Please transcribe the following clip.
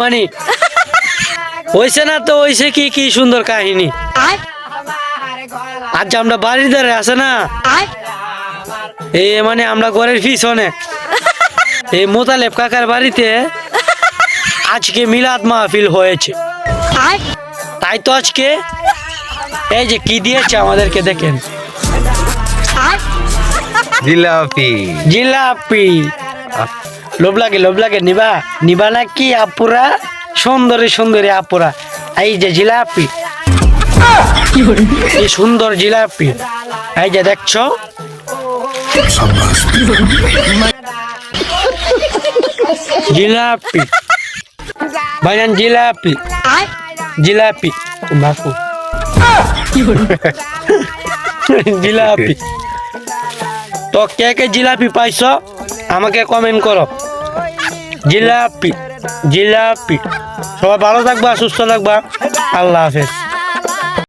মানে হয়েছে না তো হয়েছে কি কি সুন্দর কাহিনী। আজ আমরা বাড়ির ধারে আছে না মানে আমরা ঘরের পিছনে এই মোতালেব কাকার বাড়িতে আজকে মিলাদ মাহফিল হয়েছে। তাই তো আজকে এই যে কি দিয়েছে আমাদেরকে দেখেন, জিলাপি। জিলাপি। লোভ লাগে নিবা নিবা নাকি আপুরা? সুন্দরী সুন্দরী আপুরা, এই যে জিলাপি, কি সুন্দর জিলাপি, এই যে দেখছো। জিলাপি ভাইজান, জিলাপি জিলাপি বাপু জিলাপি। তো কে কে জিলাপি পাইছো আমাকে কমেন্ট করো। জিলাপি জিলাপি। সবাই ভালো থাকবা, সুস্থ থাকবা। আল্লাহ হাফেজ।